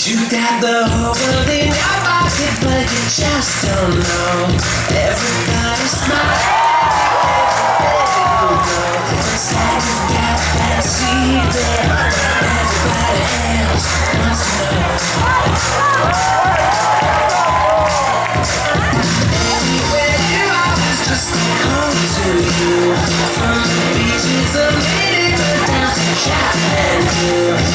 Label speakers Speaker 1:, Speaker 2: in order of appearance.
Speaker 1: You got the whole world in your pocket, but you just don't know. Everybody smile, inside you got that secret everybody else wants to know. Anywhere you are, there's just a home to you. From the beaches of Lady Bird down to Kathmandu.